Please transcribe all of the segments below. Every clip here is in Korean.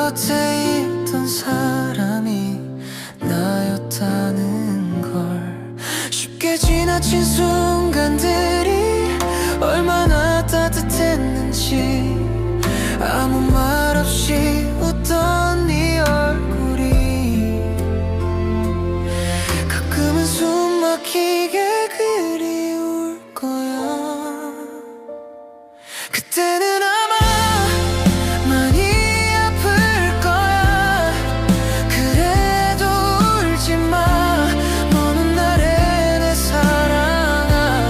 곁에 있던 사람이 나였다는 걸. 쉽게 지나친 순간들이 얼마나 따뜻했는지, 아무 말 없이 웃던 네 얼굴이 가끔은 숨 막히게 그리울 거야. 그때는 아마 많이 아플 거야. 그래도 울지 마. 먼 훗날의 내 사랑아,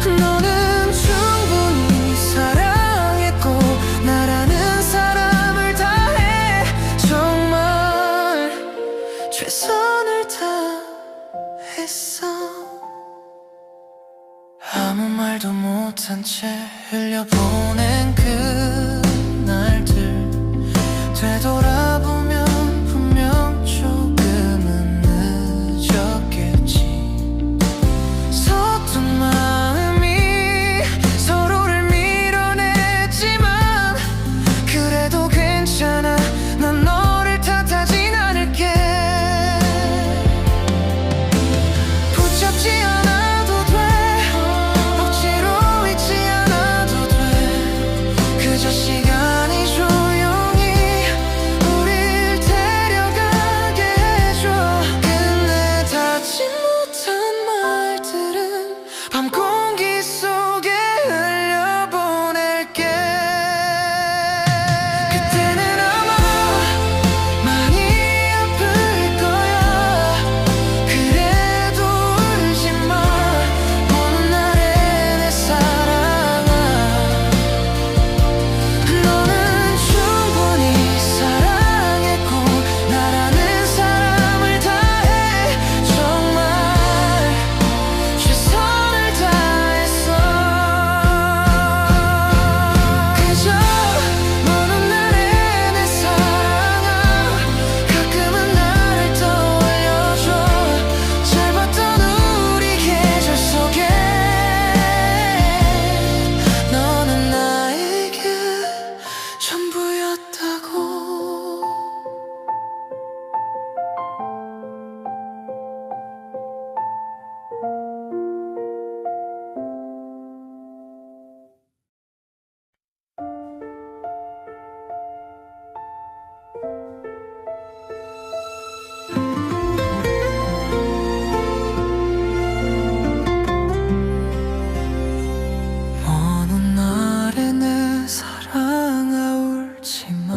너는 충분히 사랑했고 나라는 사람을 다해 정말 최선을 다했어. 아무 말도 못한 채 흘려보낸 그날들, 되돌아보면 분명 조금은 늦었겠지. 서툰 마음이 서로를 밀어냈지만 그래도 괜찮아. 난 너를 탓하진 않을게. 붙잡지 않아도 돼. 억지로 잊지 않아도 돼. 그저 시간이 조용히 우릴 데려가게 해줘. 끝내 닿지 못한 말들은 밤 공기 속에 흘려보낼게. 그때는 아마 많이 아플 거야. 그래도 울지 마. 먼 훗날의 내 사랑아, 너는 충분히 사랑했고 나라는 사람을 다해 정말 최선을 다했어. 그저 먼 훗날의 내 사랑아, 가끔은 나를 떠올려줘. 짧았던 우리 계절 속에 너는 나에게 전부였다고. 먼 훗날의 내 사랑아, 울지 마.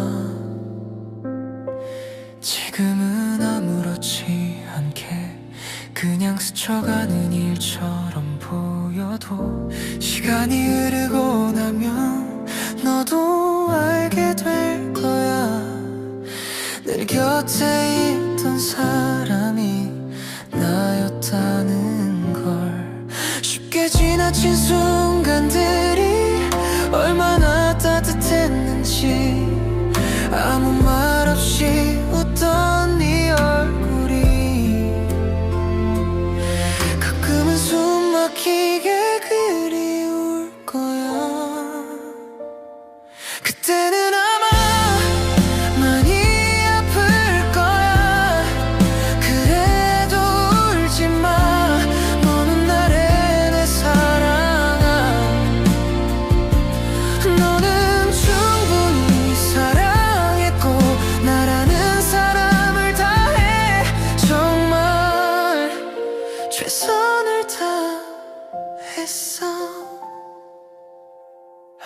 지금은 아무렇지 않게 그냥 스쳐가는 일처럼 보여도 시간이 흐르고 나면 너도 알게 될 거야. 늘 곁에 있던 사람이 나였다는 걸. 쉽게 지나친 순간들이 얼마나 따뜻했는지, 아무 말 없이 웃던 네 얼굴이 가끔은 숨 막히게 그리울 거야. 그때는 아마 많이 아플 거야. 그래도 울지 마. 먼 훗날의 내 사랑아, 너는 충분히 사랑했고 나라는 사람을 다해 정말 최선을 다했어.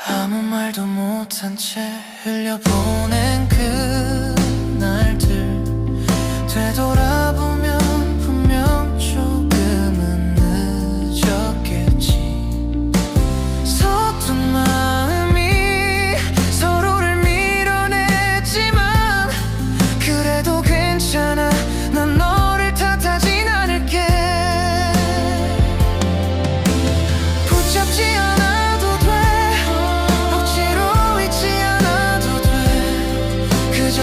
아무 말도 못한 채 흘려보낸 그날들, 되돌아보면 분명 조금은 늦었겠지. 서툰 마음이 서로를 밀어냈지만 그래도 괜찮아. 난 너를 탓하진 않을게. 붙잡지 않아도 돼. 억지로 잊지 않아도 돼. 그저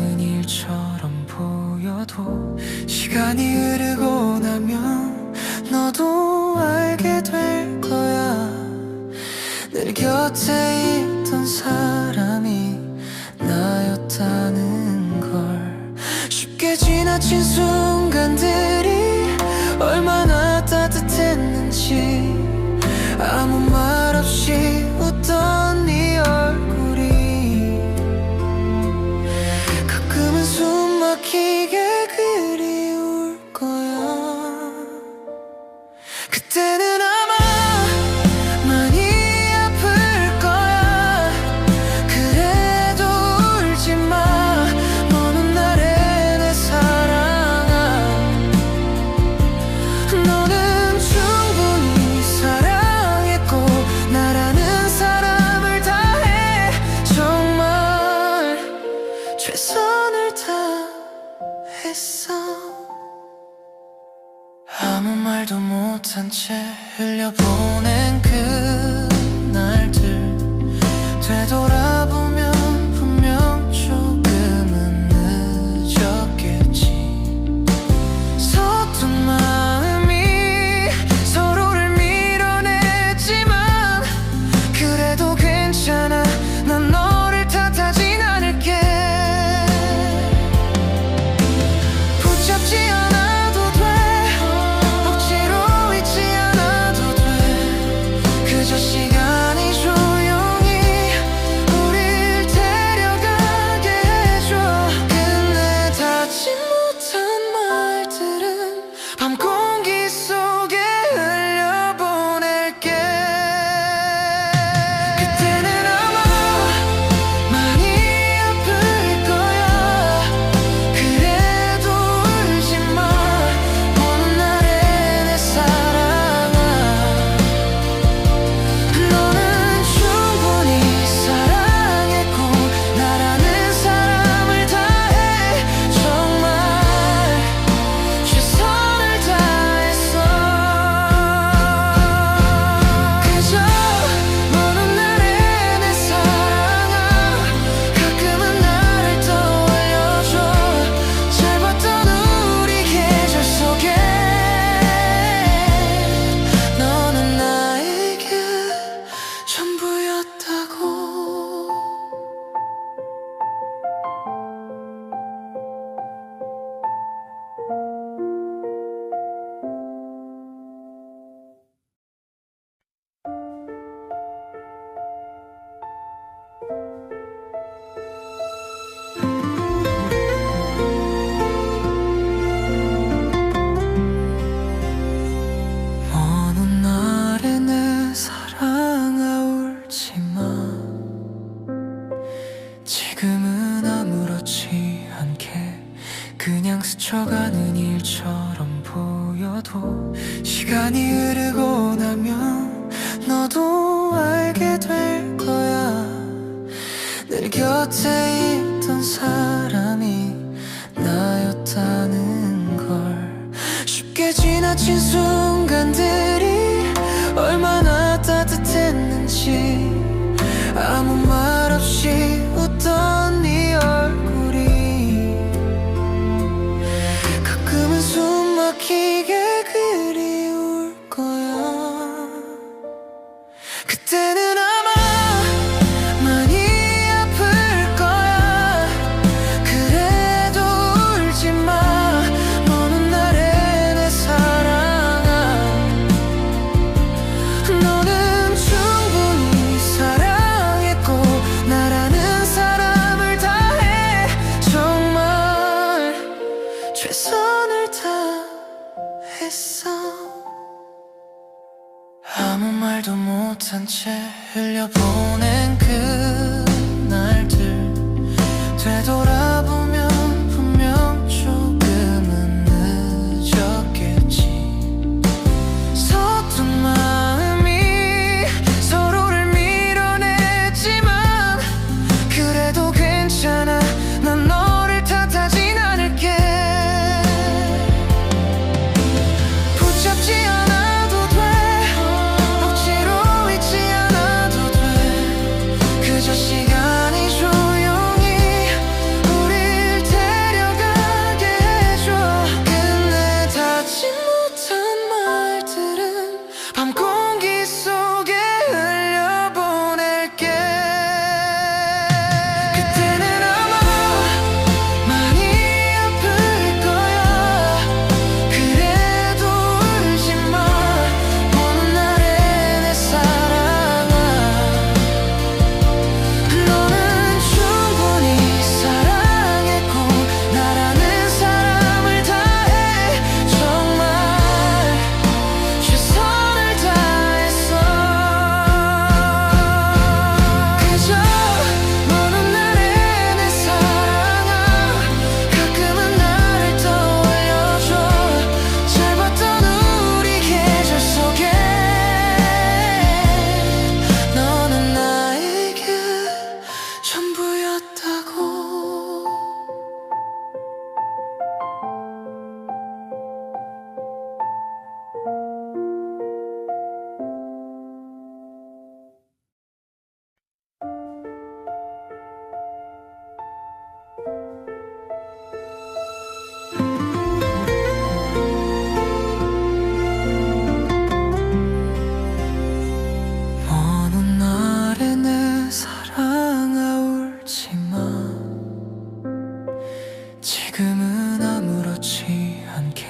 스쳐가는 일처럼 보여도 시간이 흐르고 나면 너도 알게 될 거야. 늘 곁에 있던 사람이 나였다는 걸. 쉽게 지나친 순간들이 얼마나 따뜻했는지, 아무 말 없이 웃던 네 얼굴이 가끔은 숨 막히게 그리울 거야. 그때는 아마 많이 아플 거야. 그래도 울지 마. 먼 훗날에 내 사랑아, 너는 충분히 사랑했고 나라는 사람을 다해 정말 최선을 다했어. 아무 말도 못한 채 흘려보낸 그날들 되돌아보면 분명 조금은 늦었겠지. 서툰 마음이 서로를 밀어냈지만 그래도 괜찮아. 난 너를 탓하진 않을게. 붙잡지 않아도 돼. 억지로 잊지 않아도 돼. 그저 시간이 조용히 우릴 데려가게 해줘. 끝내 닿지 못한 말들은 밤 공기 속에 흘려보낼게. 그때는 아마 많이 아플 거야. 그래도 울지 마. 먼 훗날에 내 사랑아, 너는 충분히 사랑했고 나라는 사람을 다해 정말 최선을 다했어. 그저 먼 훗날에 내 사랑아, 가끔은 나를 떠올려줘. 짧았던 우리 계절 속에 너는 나에게 전부였다고. 먼 훗날에 내 사랑아, 울지 마. 지금은 아무렇지 않게 그냥 스쳐가는 일처럼 보여도 시간이 흐르고 나면 너도 알게 될 거야. 늘 곁에 있던 사람이 나였다는 걸. 쉽게 지나친 순간들이 얼마나 따뜻했는지, 아무 말 없이 웃던 네 얼굴이 가끔은 숨 막히게 그리울 거야. 그때는 아마 많이 아플 거야. 그래도 울지 마. 먼 훗날에 내 사랑아, 너는 충분히 사랑했고 나라는 사람을 다해 정말 최선을 다했어. 아무 말도 못한 채 흘려보낸 그날들 되돌아보면 분명 조금은 늦었겠지. 서툰 마음이 서로를 밀어냈지만 그래도 괜찮아. 난 너를 탓하진 않을게. 붙잡지 않아도 돼. 억지로 잊지 않아도 돼. 그저 시간이 조용히 지금은 아무렇지 않게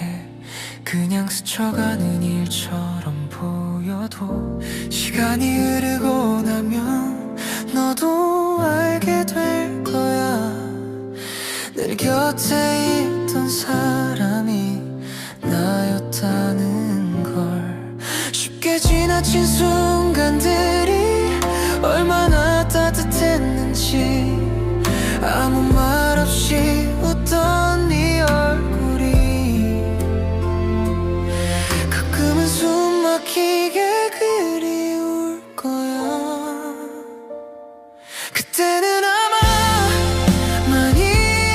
그냥 스쳐가는 일처럼 보여도 시간이 흐르고 나면 너도 알게 될 거야. 늘 곁에 있던 사람이 나였다는 걸. 쉽게 지나친 순간들이 얼마나 따뜻했는지, 아무 말 없이 웃던 네 얼굴이 가끔은 숨 막히게 그리울 거야. 그때는 아마 많이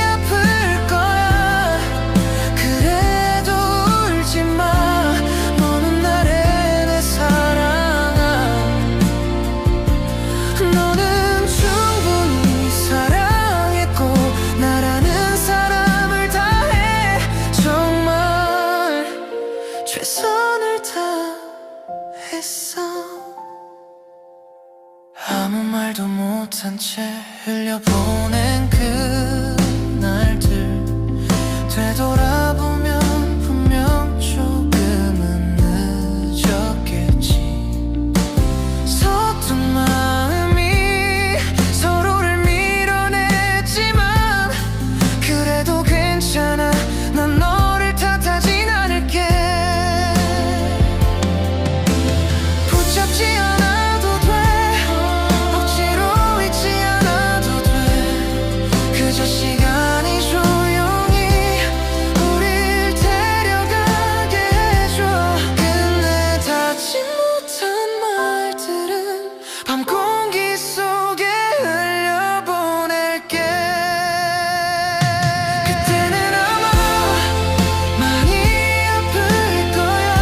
아플 거야. 그래도 울지 마. 너는 나를 내 사랑아. 너는 충분히 사랑했고 나라는 사람을 다해 정말 최선을 다했어. 아무 말도 못한 채 흘려보낸 그날들 되돌아보면 분명 조금은 늦었겠지. 서툰 마음이 서로를 밀어냈지만 그래도 괜찮아. 난 너를 탓하진 않을게. 붙잡지 않아도 돼. 억지로 잊지 않아도 돼. 그저 시간이 조용히 우릴 데려가게 해줘. 끝내 닿지 못한 말들은 밤 공기 속에 흘려보낼게. 그때는 아마 많이 아플 거야.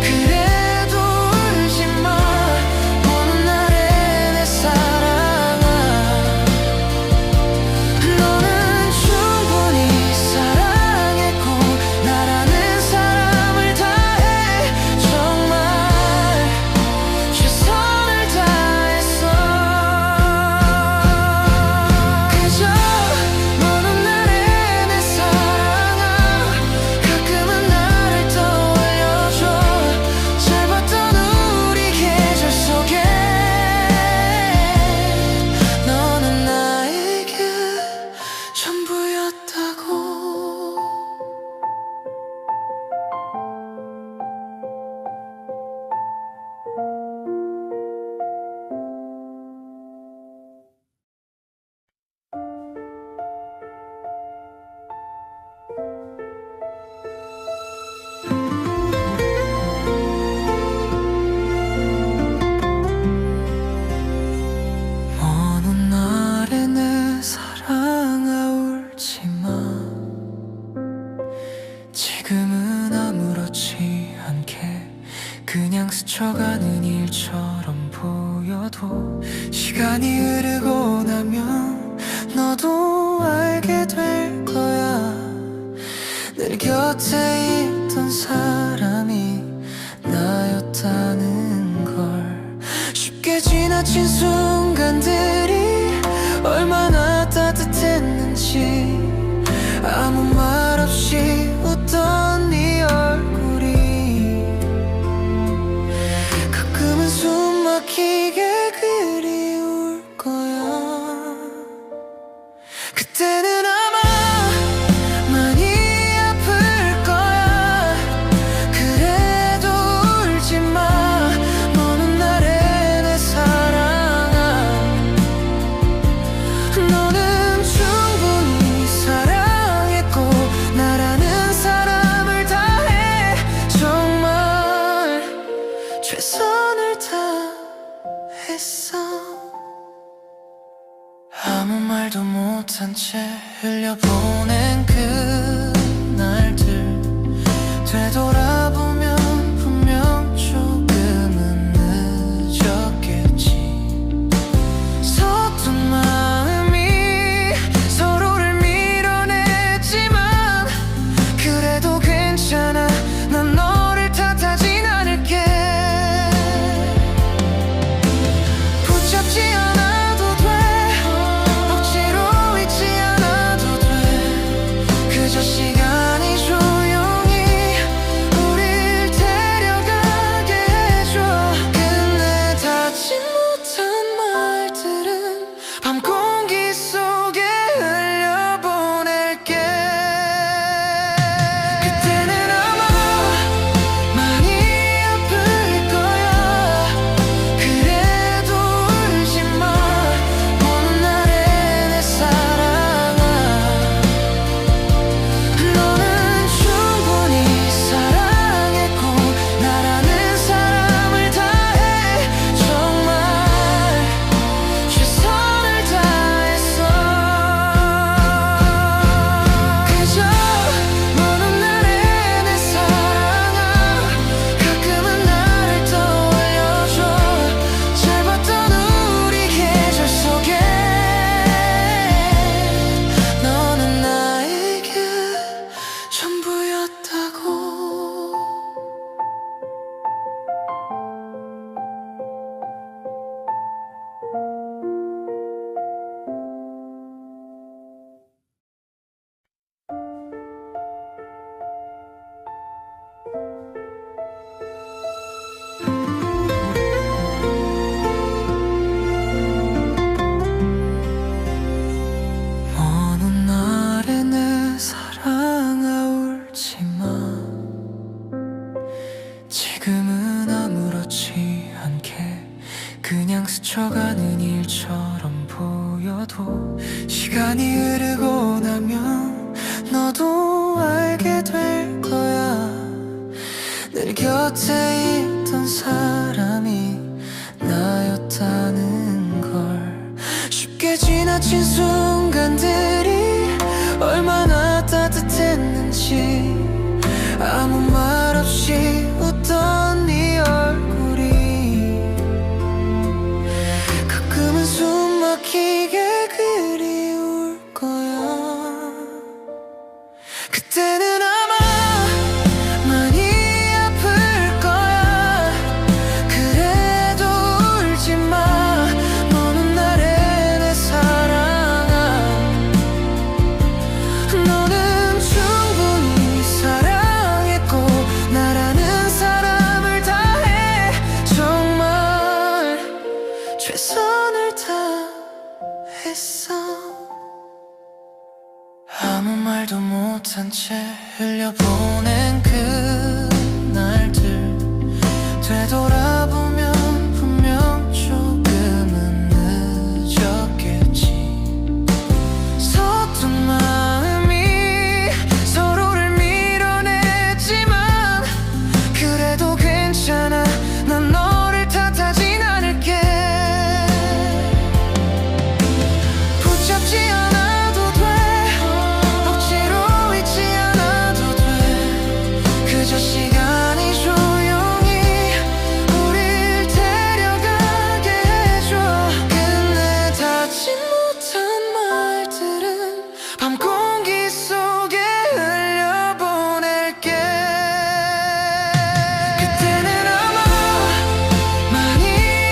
그래도 울지 마. 보는 날에 내 사랑아. 너는 충분히 사랑했고 나라는 사람을 다해 정말 최선을 다했어. 그저 보는 날에 내 사랑아. 가끔은 나를 떠올려줘. 짧았던 우리 계절 속에 너는 나에게 전부였다고. 먼 훗날에 내 사랑아 울지 마. 지금은 아무렇지 않게 그냥 스쳐가는 일처럼 보여도 시간이 흐르고 나면 너도 알게 될 거야. 늘 곁에 있던 사람이 나였다는 걸. 쉽게 지나친 순간들이 얼마나 따뜻했는지, 아무 말 없이 웃던 네 얼굴이 가끔은 숨 막히게 그리울 거야. 그때는 아마 많이 아플 거야. 그래도 울지 마. 너는 나를 내 사랑아. 너는 충분히 사랑했고 나라는 사람을 다해 정말 최선을 다했어. 아무 말도 못한 채 흘려보낸 그날들 되돌아보면 분명 조금은 늦었겠지. 서툰 마음이 서로를 밀어냈지만 그래도 괜찮아. 난 너를 탓하진 않을게. 붙잡지 않아도 돼. 억지로 잊지 않아도 돼. 곁에 있던 사람이 나였다는 걸. 쉽게 지나친 순간들이 얼마나 따뜻했는지, 아무 말 없이 웃던 네 얼굴이 가끔은 숨 막히게 그리울 거야. 그때는 아마 많이 아플 거야. 그래도 울지 마. 너는 나의 내 사랑아. 너는 충분히 사랑했고 나라는 사람을 다해 정말 최선을 다했어. 아무 말도 못한 채 흘려보낸 그날들 되돌아보면 분명 조금은 늦었겠지. 서툰 마음이 서로를 밀어냈지만 그래도 괜찮아. 난 너를 탓하진 않을게. 붙잡지 않아도 돼. 억지로 잊지 않아도 돼. 그저 시간이 조용히 우릴 데려가게 해줘. 끝내 닿지 못한 말들은 밤 공기 속에 흘려보낼게. 그때는 아마 많이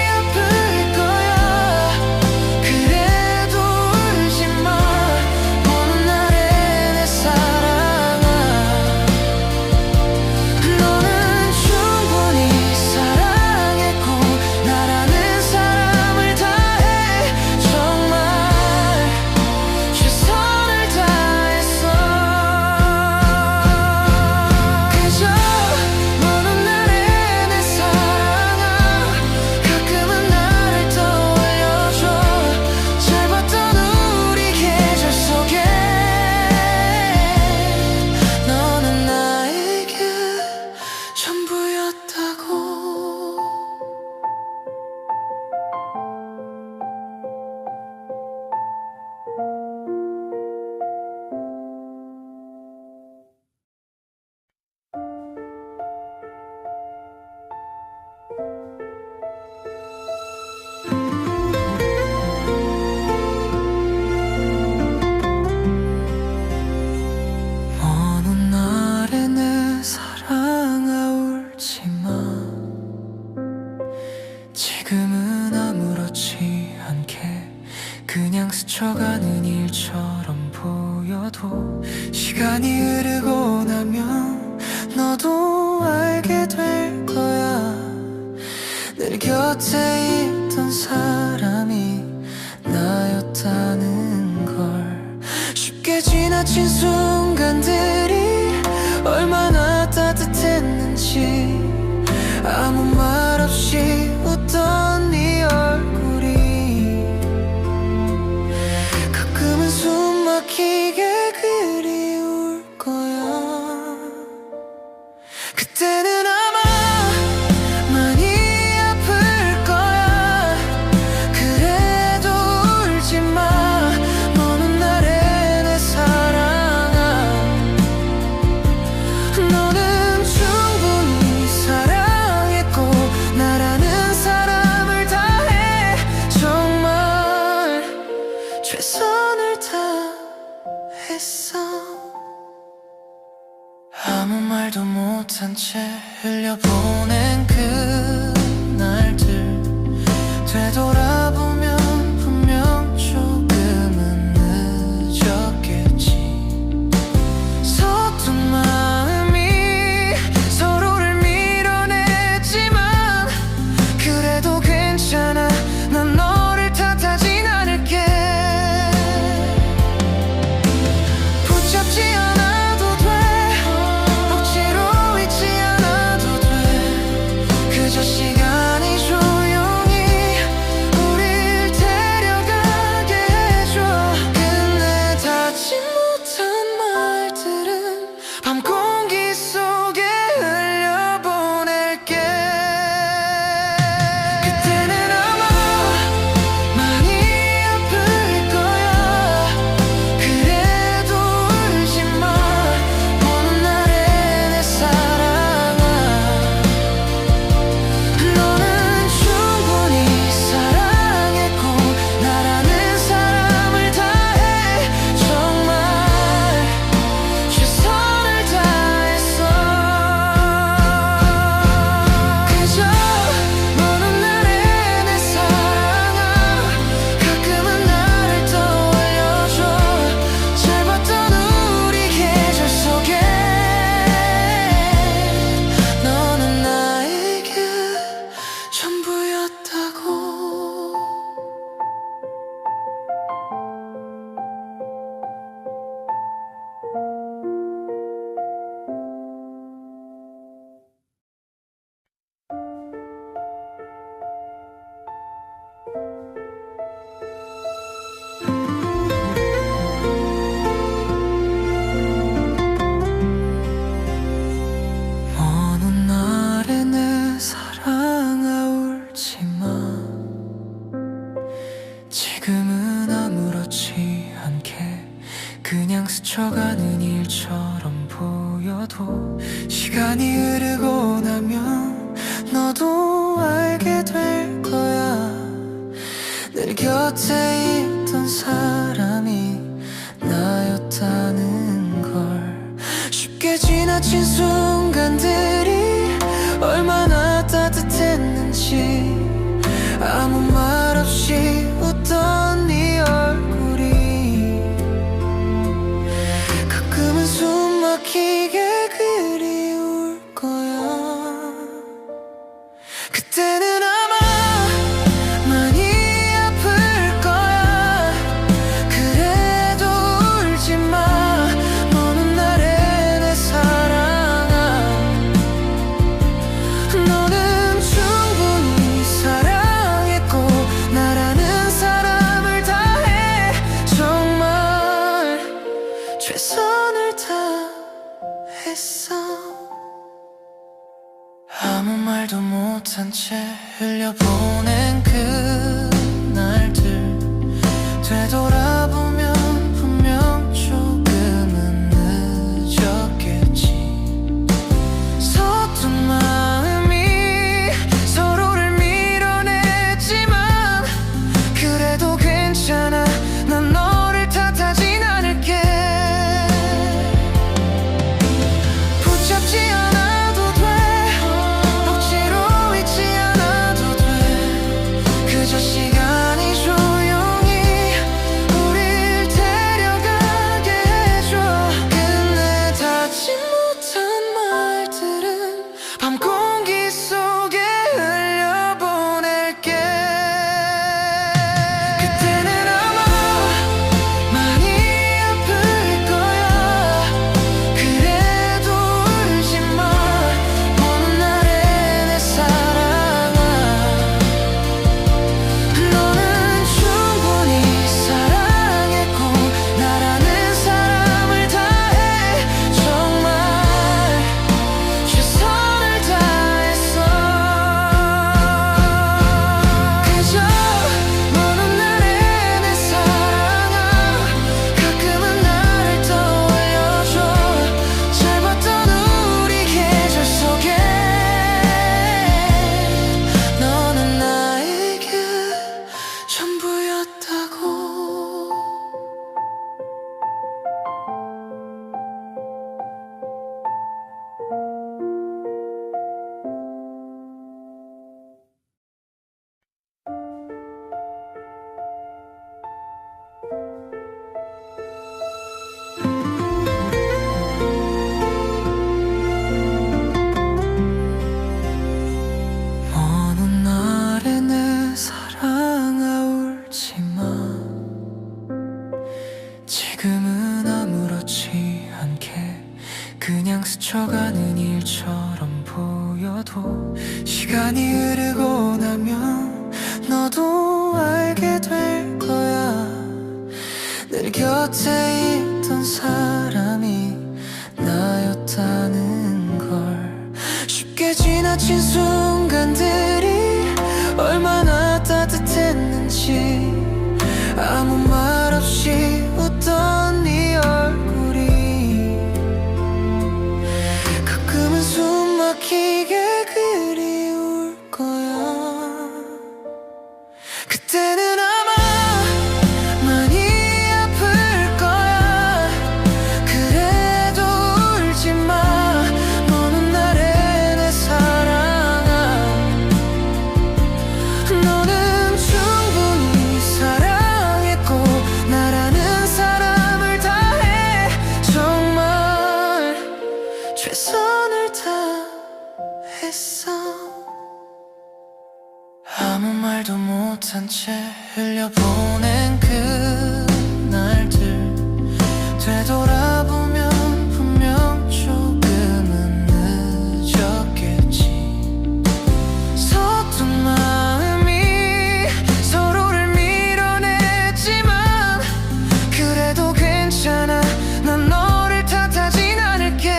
아플 거야. 그래도 울지 마. 너는 나의 내 사랑아. 너는 충분히 사랑했고 나라는 사람을 다해 정말 최선을 다했어. 그저 너는 나의 내 사랑아. 가끔은 나를 떠올려줘. 짧았던 우리 계절 속에 너는 나에게 전부였다고. 먼 훗날에 내 사랑아 울지 마. 지금은 아무렇지 않게 그냥 스쳐가는 일처럼 보여도 시간이 흐르고 나면 너도 알게 될 거야. 늘 곁에 있던 사람이 나였다는 걸. 쉽게 지나친 순간들이 얼마나 따뜻했는지, 아무 말 없이 웃던 네 얼굴이 가끔은 숨 막히게 그리울 거야. 그때는 아마 많이 아플 거야. 그래도 울지 마. 너는 나의 내 사랑아. 너는 충분히 사랑했고 나라는 사람을 다해 정말 최선을 다했어. 아무 말도 못한 채 흘려보낸 그날들 되돌아보면 분명 조금은 늦었겠지. 서툰 마음이 서로를 밀어냈지만 그래도 괜찮아. 난 너를 탓하진 않을게. 붙잡지 않아도 돼. 억지로 잊지 않아도 돼. 그저 스쳐가는 일처럼 보여도 시간이 흐르고 나면 너도 알게 될 거야. 늘 곁에 있던 사람이 나였다는 걸. 쉽게 지나친 순간들이 얼마나 따뜻했는지, 아무 말 없이 웃던 네 얼굴이 가끔은 숨 막히게 그리울 거야. 그때는 아마 많이 아플 거야. 그래도 울지 마. 너는 나를 내 사랑아. 너는 충분히 사랑했고 나라는 사람을 다해 정말 최선을 다했어. 아무 말도 못한 채 흘려보낸 그날들 되돌아보면 분명 조금은 늦었겠지. 서툰 마음이 서로를 밀어냈지만 그래도 괜찮아. 난 너를 탓하진 않을게. 붙잡지 않아도 돼. 억지로 잊지 않아도 돼. 그저 시간이 조용히 우릴 데려가게 해줘. 끝내 닿지 못한 말들은 밤 공기 속에 흘려보낼게. 그때는 아마 많이 아플 거야. 그래도 울지 마. 너는 나를 내 사랑아. 너는 충분히 사랑했고 나라는 사람을 다해 정말 최선을 다했어. 그저 너는 나를 내 사랑아. 가끔은 나를 떠올려줘. 짧았던 우리 계절 속에 너는 나에게 전부였다고. 먼 훗날에 내 사랑아 울지 마. 지금은 아무렇지 않게 그냥 스쳐가는 일처럼 보여도 시간이 흐르고 나면 너도 알게 될 거야. 늘 곁에 있던 사람이 나였다는 걸. 쉽게 지나친 순간들이 얼마나 따뜻했는지, 아무 말 없이 웃던 네 얼굴이 가끔은 숨 막히게 그리울 거야. 그때는 아마 많이 아플 거야. 그래도 울지 마. 너는 나를 내 사랑아. 너는 충분히 사랑했고 나라는 사람을 다해 정말 최선을 다했어. 아무 말도 못한 채 흘려보낸 그날들 되돌아보면 분명 조금은 늦었겠지. 서툰 마음이 서로를 밀어냈지만 그래도 괜찮아. 난 너를 탓하진 않을게.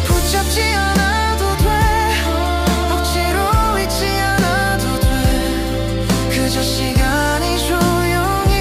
붙잡지 않아도 돼. 억지로 잊지 않아도 돼. 그저 시간이 조용히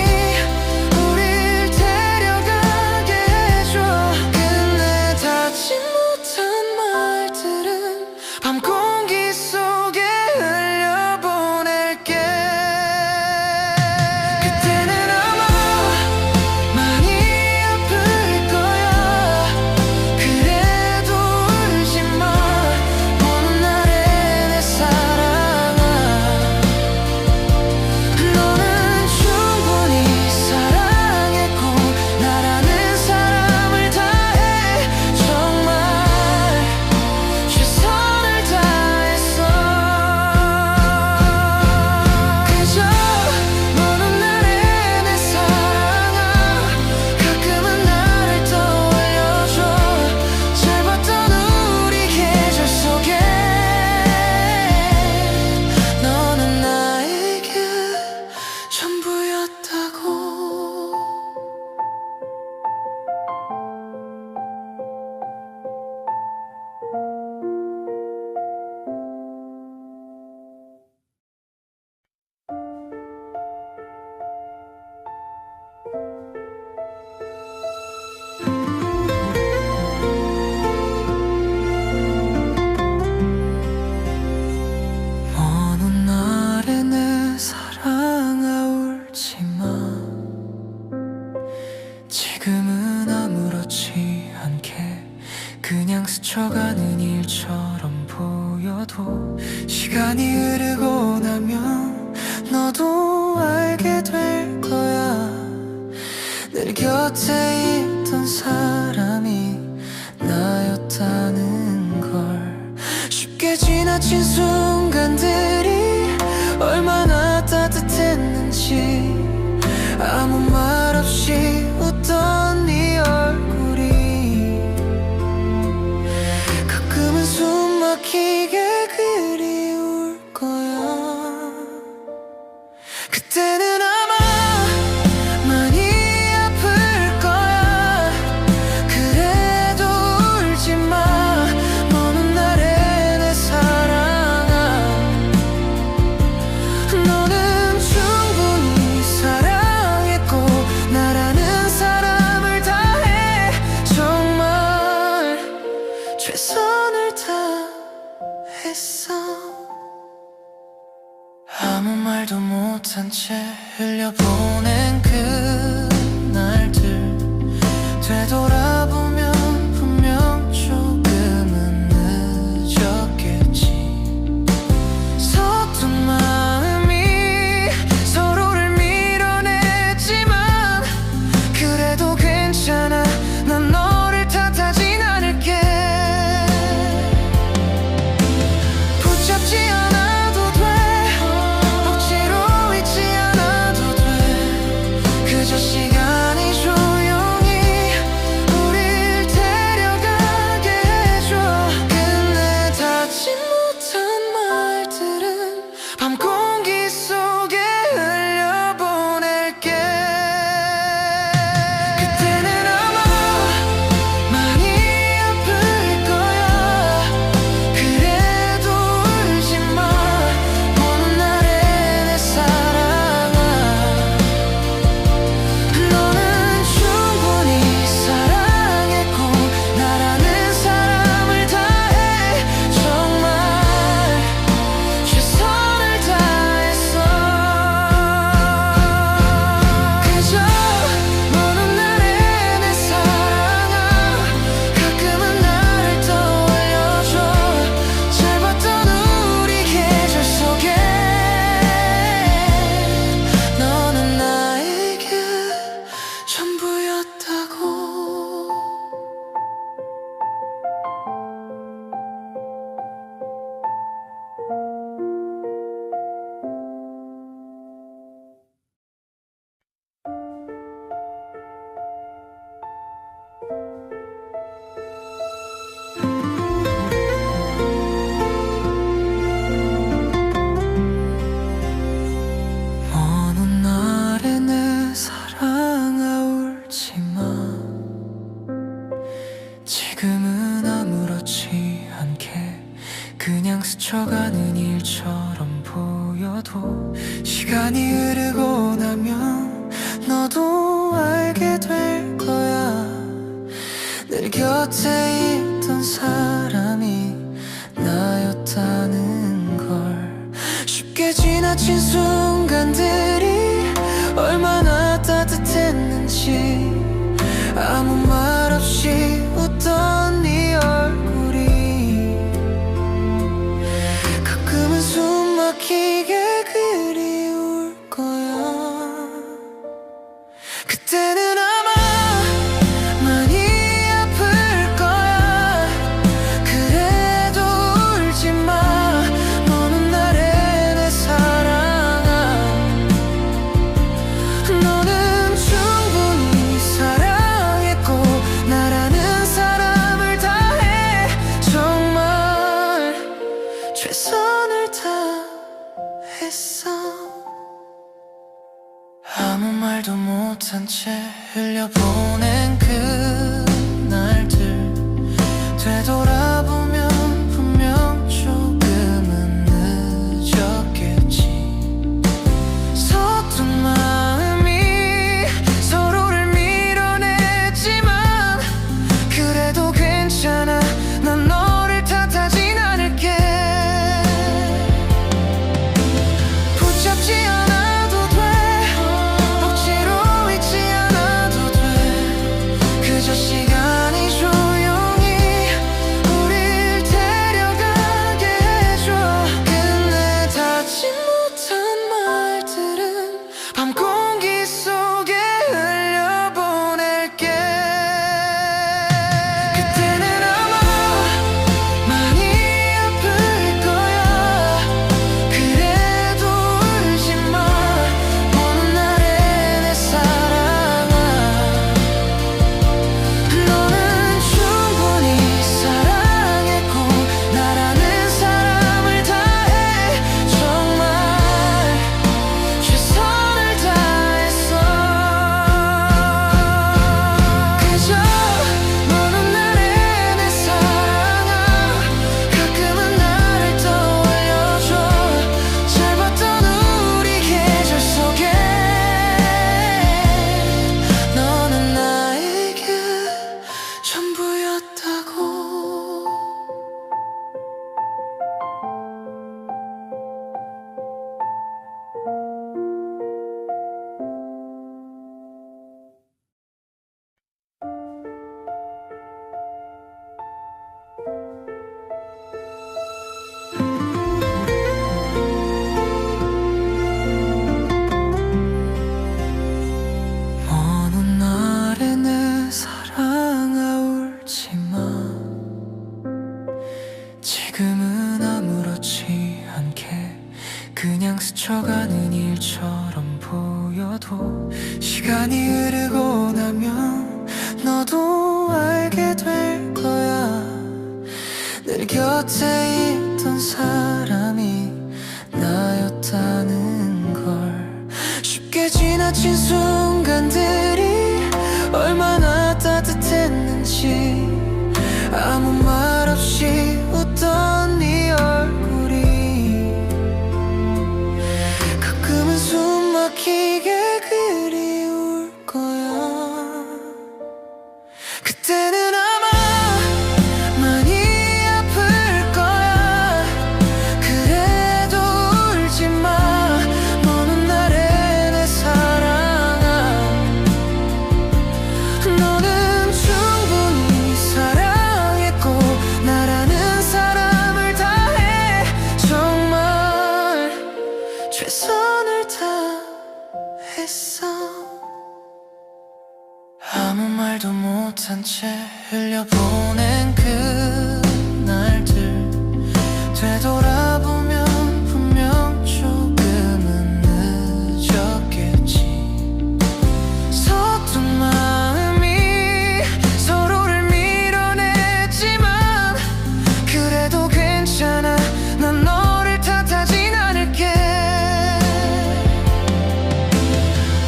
스쳐가는 일처럼 보여도 시간이 흐르고 나면 너도 알게 될 거야. 늘 곁에 있던 사람이 나였다는 걸. 쉽게 지나친 순간들이 얼마나 따뜻했는지, 아무 말 없이 웃던 네 얼굴이 가끔은 숨 막히게 그리울 거야. 그때는 아마 많이 아플 거야. 그래도 울지 마. 너는 나의 내 사랑아. 너는 충분히 사랑했고 나라는 사람을 다해 정말 최선을 다했어. 아무 말도 못한 채 흘려보낸 그날들 되돌아보면 분명 조금은 늦었겠지. 서툰 마음이 서로를 밀어냈지만 그래도 괜찮아. 난 너를 탓하진 않을게. 붙잡지 않아도 돼. 억지로 잊지 않아도 돼. 그저 시간이 조용히 우릴 데려가게 해줘. 끝내 닿지 못한 말들은 밤 공기 속에 흘려보낼게. 그때는 아마 많이 아플 거야. 그래도 울지 마. 너는 나의 내 사랑아. 너는 충분히 사랑했고 나라는 사람을 다해 정말 최선을 다했어. 그저 너는 나의 내 사랑아. 가끔은 나를 떠올려줘. 짧았던 우리 계절 속에 너는 나에게 전부였다고. 먼 훗날에 내 사랑아 울지 마. 지금은 아무렇지 않게 그냥 스쳐가는 일처럼 보여도 시간이 흐르고 나면 너도 알게 될 거야. 늘 곁에 있던 사람이 나였다는 걸. 쉽게 지나친 순간들이 얼마나 따뜻했는지, 아무 말 없이 웃던 네 얼굴이 가끔은 숨 막히게 그리울 거야. 그때는 아마 많이 아플 거야. 그래도 울지 마. 너는 나의 내 사랑아. 너는 충분히 사랑했고 나라는 사람을 다해 정말 최선을 다했어. 아무 말도 못한 채 흘려보낸 그날들 되돌아보면 분명 조금은 늦었겠지. 서툰 마음이 서로를 밀어냈지만 그래도 괜찮아. 난 너를 탓하진 않을게. 붙잡지 않아도 돼. 억지로 잊지 않아도 돼. 그저 시간이 조용히 곁에 있던 사람이 나였다는 걸. 쉽게 지나친 순간들이 얼마나 따뜻했는지, 아무 말 없이 웃던 네 얼굴이 가끔은 숨 막히게 그리울 거야. 그때는 아마 많이 아플 거야. 그래도 울지 마. 너는 나의 내 사랑아. 너는 충분히 사랑했고 나라는 사람을 다해 정말 최선을 다했어. 아무 말도 못한 채 흘려보낸 그날들 되돌아보면 분명 조금은 늦었겠지. 서툰 마음이 서로를 밀어냈지만 그래도 괜찮아. 난 너를 탓하진 않을게.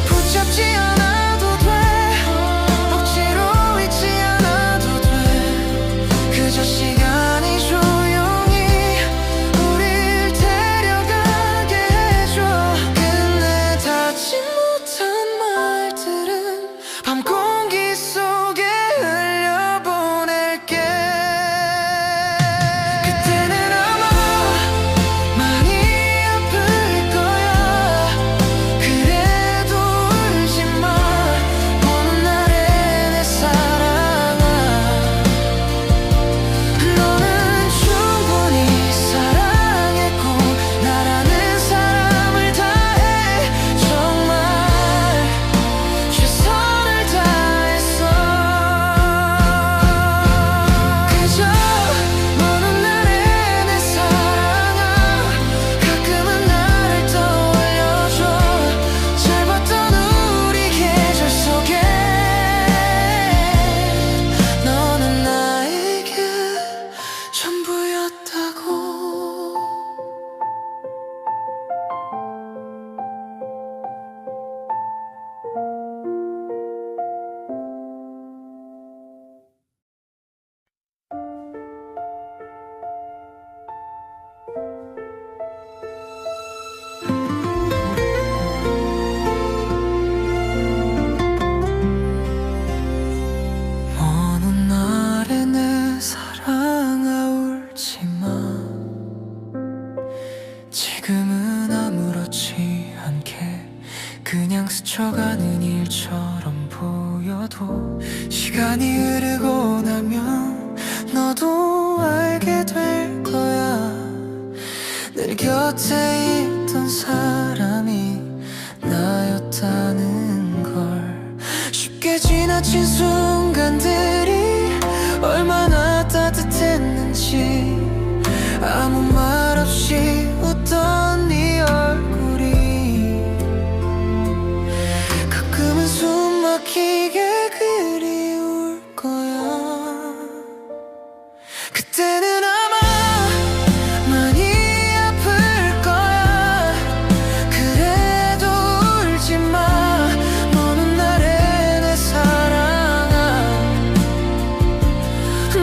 붙잡지 않아도 돼. 억지로 잊지 않아도 돼. 그저 시간이 조용히 우릴 데려가게 해줘. 끝내 닿지 못한 말들은 밤 공기 속에 흘려보낼게. 그때는 아마 많이 아플 거야. 그래도 울지 마. 보는 날에 내 사랑아. 너는 충분히 사랑했고 나라는 사람을 다해 정말 최선을 다했어. 그저 보는 날에 내 사랑아. 가끔은 나를 떠올려줘. 짧았던 우리 계절 속에 너는 나에게 전부였다고. 어느 날에 내 사랑아 울지 마. 지금은 아무렇지 않게 그냥 스쳐가는 일처럼 보여도 시간이 흐르고 나면 너도 알게 될 거야. 늘 곁에 있던 사람이 나였다는 걸. 쉽게 지나친 순간들이 얼마나 따뜻했는지, 아무 말 없이 웃던 네 얼굴이 가끔은 숨 막히게 그리울 거야. 그때는 아마 많이 아플 거야. 그래도 울지 마. 너는 나의 내 사랑아.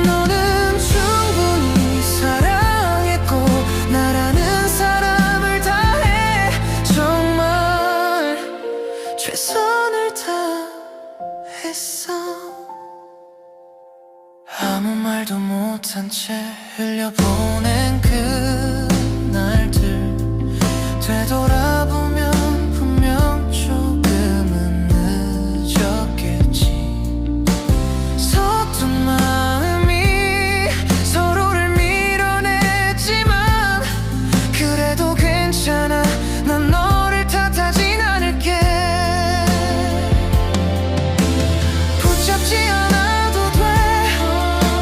너는 충분히 사랑했고 나라는 사람을 다해 정말 최선을 다했어. 아무 말도 못한 채 흘려보낸 그날들 되돌아보면 분명 조금은 늦었겠지. 서툰 마음이 서로를 밀어냈지만 그래도 괜찮아. 난 너를 탓하진 않을게. 붙잡지 않아도 돼.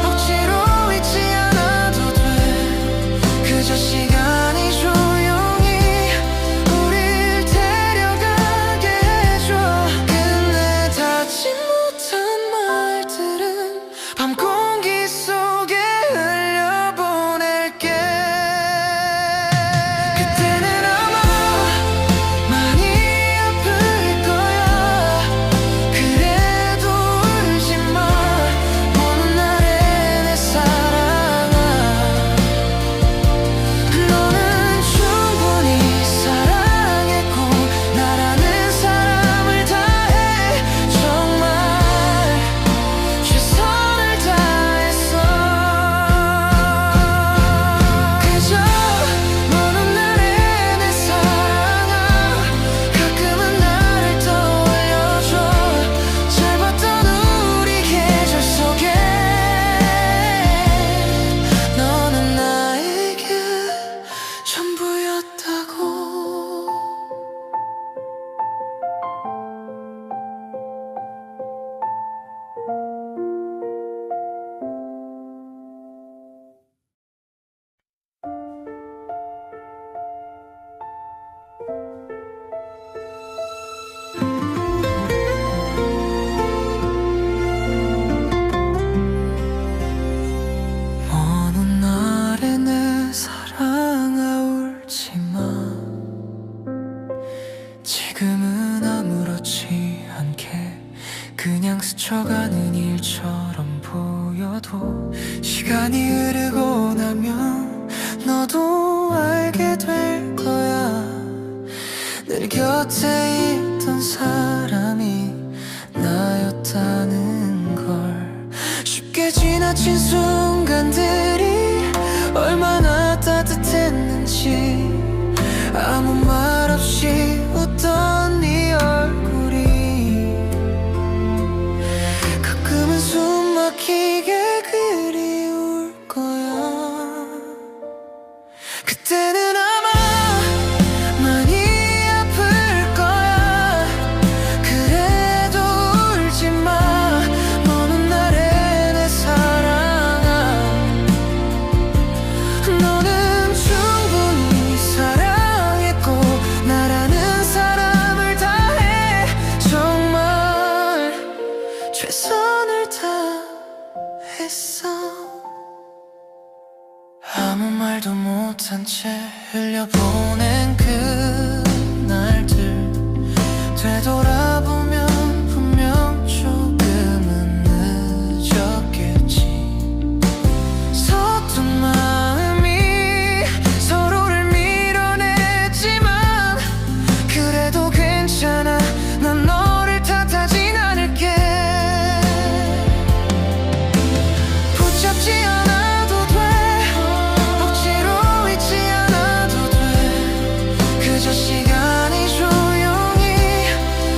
억지로 잊지 않아도 돼. 그저 시간이 조용히 그냥 스쳐가는 일처럼 보여도 시간이 흐르고 나면 너도 알게 될 거야. 늘 곁에 있던 사람이 나였다는 걸. 쉽게 지나친 순간들이 얼마나 따뜻했는지, 아무 말 없이 웃던 네 얼굴이 가끔은 숨 막히게 그리울 거야. 그때는 아마 많이 아플 거야. 그래도 울지 마. 너는 나를 내 사랑아. 너는 충분히 사랑했고 나라는 사람을 다해 정말 최선을 다했어. 아무 말도 못한 채 흘려보낸 그날들 되돌아보면 분명 조금은 늦었겠지. 서툰 마음이 서로를 밀어냈지만 그래도 괜찮아. 난 너를 탓하진 않을게. 붙잡지 않아도 돼. 억지로 잊지 않아도 돼. 그저 시간이 조용히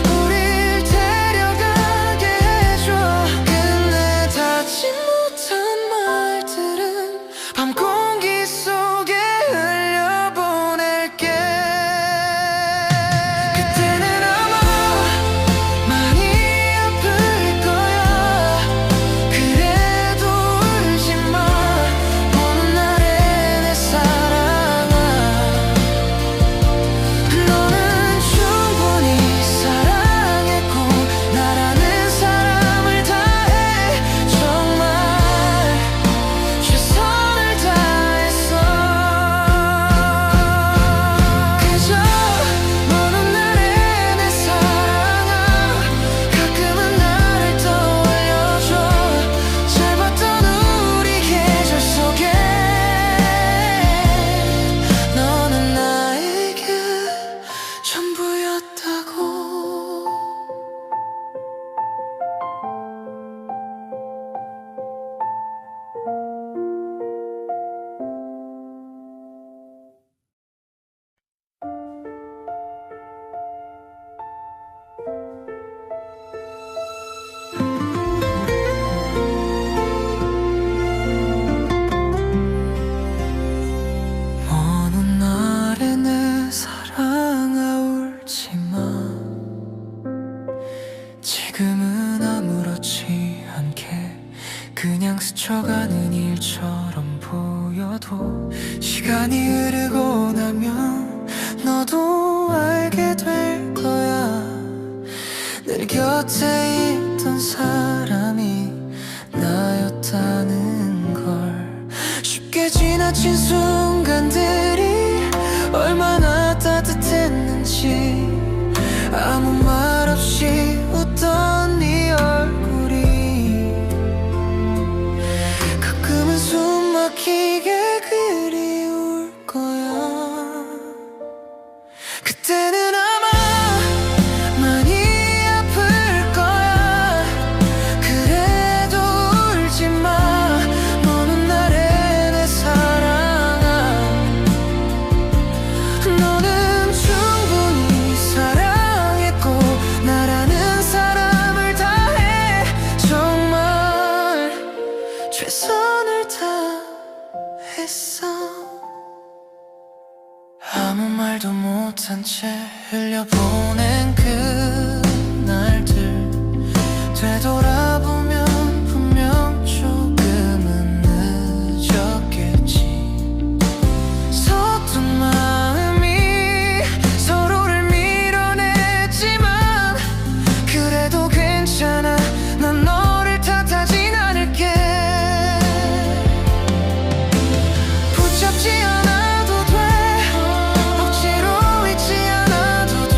우릴 데려가게 해줘. 끝내 닿지 못한 말들은 밤 공기 속에 흘려보낼게. 그때는 아마 많이 아플 거야. 그래도 울지 마. 너는 나를 내 사랑아. 너는 충분히 사랑했고 나라는 사람을 다해 정말 최선을 다했어. 그저 너는 나를 내 사랑아. 가끔은 나를 떠올려줘. 짧았던 우리 계절 속에 너는 나에게 전부였다고. 먼 훗날에 내 사랑아 울지 마. 지금은 아무렇지 않게 그냥 스쳐가는 일처럼 보여도 시간이 흐르고 나면 너도 알게 될 거야. 늘 곁에 있던 사람이 나였다는 걸. 쉽게 지나친 순간들이 얼마나 따뜻했는지, 아무 말 없이 웃던 네 얼굴이 가끔은 숨 막히게 그리울 거야. 그때는 아마 많이 아플 거야. 그래도 울지 마. 너는 나를 내 사랑아. 너는 충분히 사랑했고 나라는 사람을 다해 정말 최선을 다했어. 아무 말도 못한 채 흘려보낸 그날들 되돌아보면 분명 조금은 늦었겠지. 서툰 마음이 서로를 밀어냈지만 그래도 괜찮아. 난 너를 탓하진 않을게. 붙잡지 않아도 돼. 억지로 잊지 않아도 돼.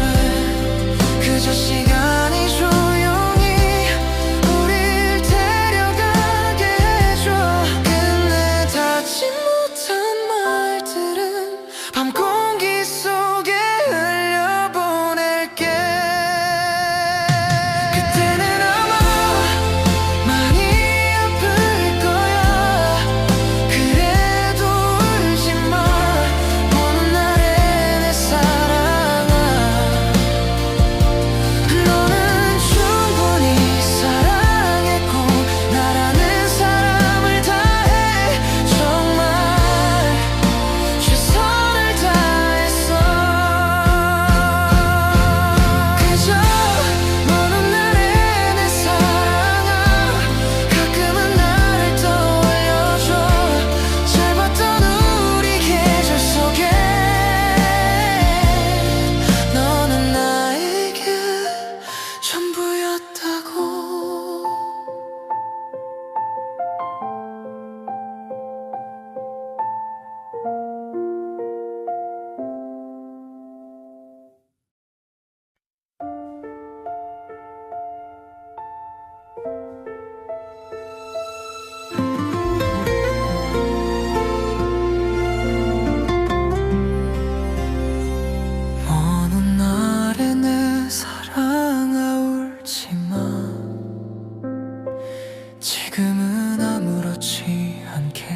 지금은 아무렇지 않게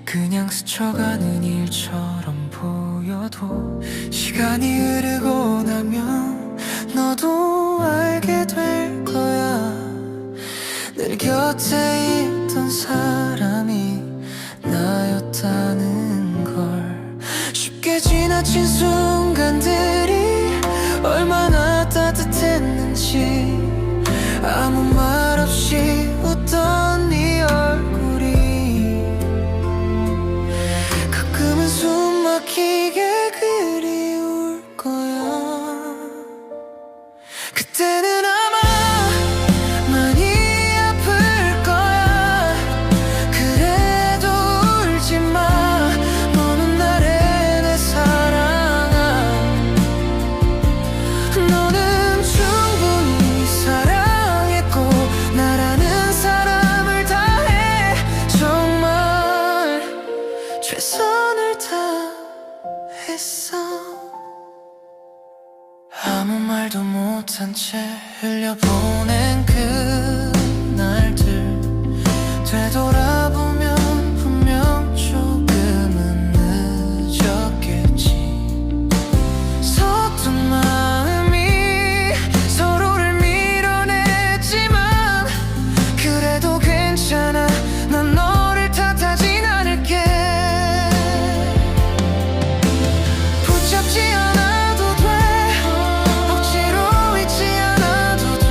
그냥 스쳐가는 일처럼 보여도 시간이 흐르고 나면 너도 알게 될 거야. 늘 곁에 있던 사람이 나였다는 걸. 쉽게 지나친 순간들이 얼마나 따뜻했는지, 아무 말 없이 웃던 네 얼굴이 가끔은 숨 막히게 그리울 거야. 그때는 아마 많이 아플 거야. 그래도 울지 마. 너는 나의 내 사랑아. 너는 충분히 사랑했고 나라는 사람을 다해 정말 최선을 다했어. 아무 말도 못한 채 흘려보낸 그날들 되돌아보면 분명 조금은 늦었겠지. 서툰 마음이 서로를 밀어냈지만 그래도 괜찮아. 난 너를 탓하진 않을게. 붙잡지 않아도 돼. 억지로 잊지 않아도 돼.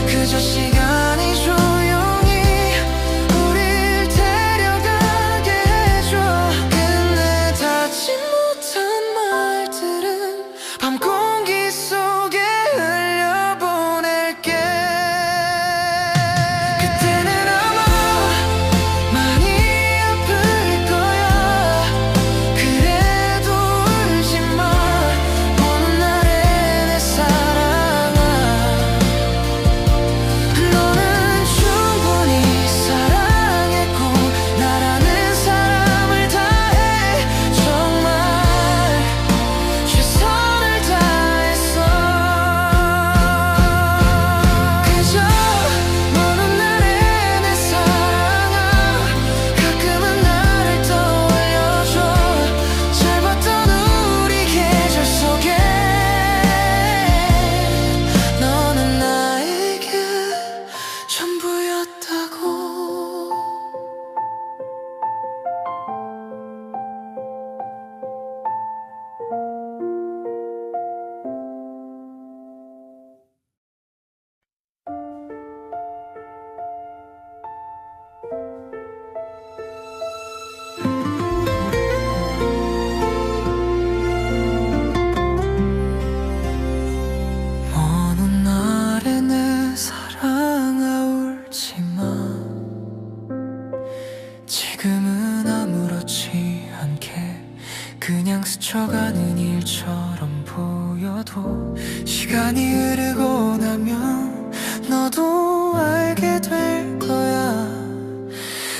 그저 시간이 조용히 우릴 데려가게 해줘. 끝내 닿지 못한 말들은 밤 공기 속에 흘려보낼게. 그때는 아마 많이 아플 거야. 그래도 울지 마. 너는 나의 내 사랑아. 너는 충분히 사랑했고 나라는 사람을 다해 정말 최선을 다했어. 그저 너는 나의 내 사랑아. 가끔은 나를 떠올려줘. 짧았던 우리 계절 속에 너는 나에게 전부였다고. 먼 훗날에 내 사랑아 울지 마. 지금은 아무렇지 않게 그냥 스쳐가는 일처럼 보여도 시간이 흐르고 나면 너도 알게 될 거야.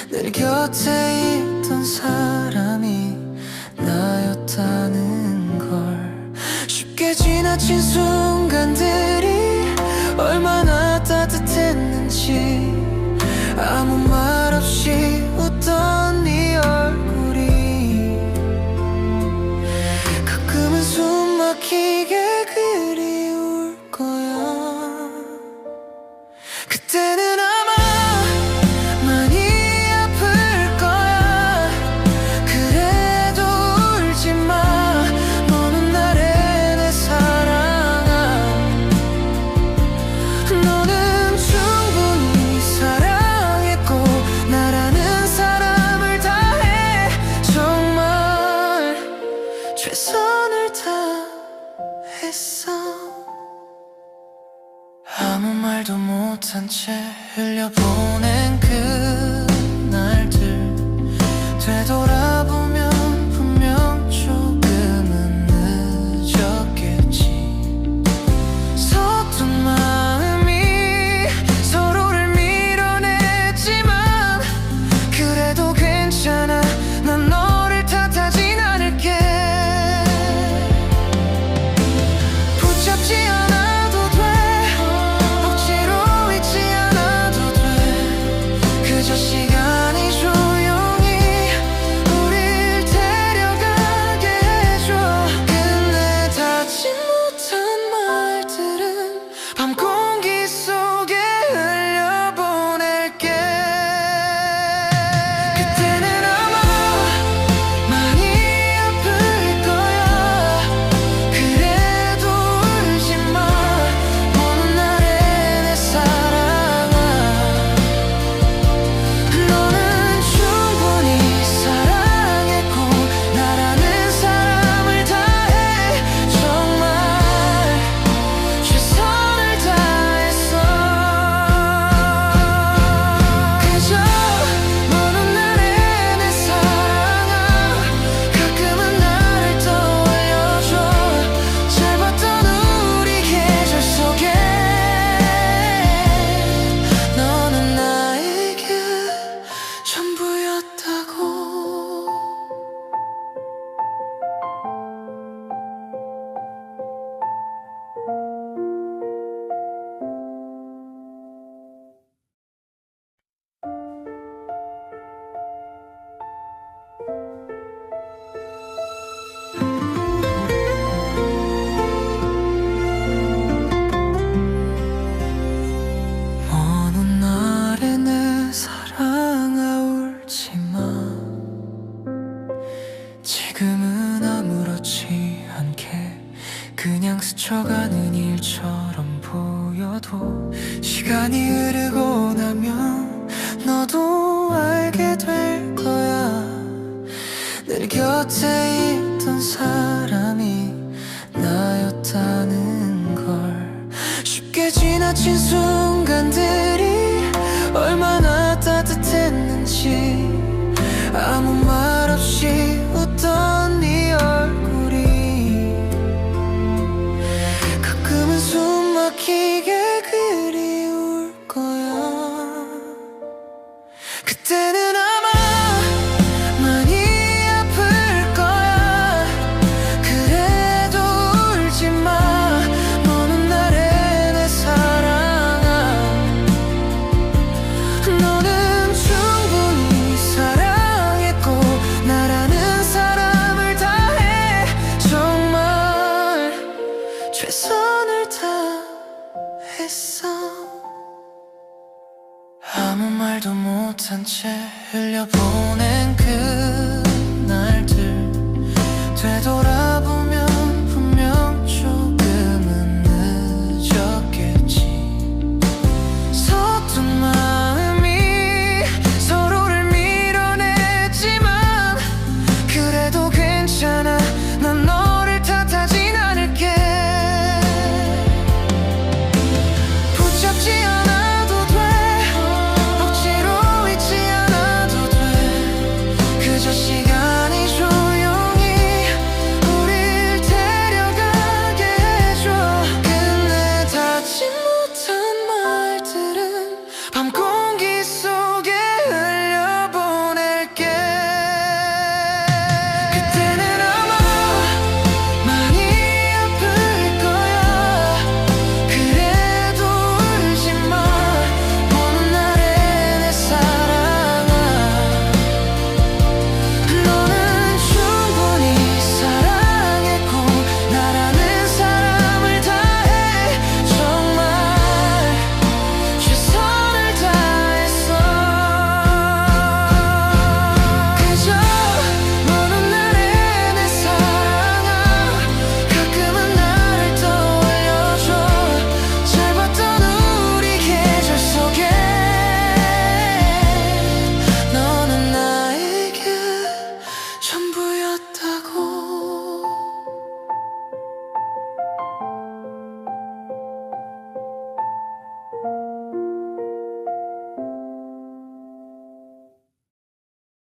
늘 곁에 있던 사람이 나였다는 걸. 쉽게 지나친 순간들이 얼마나 따뜻했는지, 아무 말 없이 웃던 네 얼굴이 가끔은 숨 막히게 그리울 거야. 그때는 아마 많이 아플 거야. 그래도 울지 마. 너는 나의 내 사랑아. 너는 충분히 사랑했고 나라는 사람을 다해 정말 최선을 다했어. 아무 말도 못한 채 흘려보낸 그날들 되돌아보면 분명 조금은 늦었겠지. 서툰 마음이 서로를 밀어냈지만 그래도 괜찮아. 난 너를 탓하진 않을게. 붙잡지 않아도 돼. 억지로 잊지 않아도 돼. 곁에 있던 사람이 나였다는 걸. 쉽게 지나친 순간들이 얼마나 따뜻했는지, 아무 말 없이 웃던 네 얼굴이 가끔은 숨 막히게 그리울 거야. 그때는 아마 많이 아플 거야. 그래도 울지 마. 너는 나의 내 사랑아. 너는 충분히 사랑했고 나라는 사람을 다해 정말 최선을 다했어. 아무 말도 못한 채 흘려보낸 그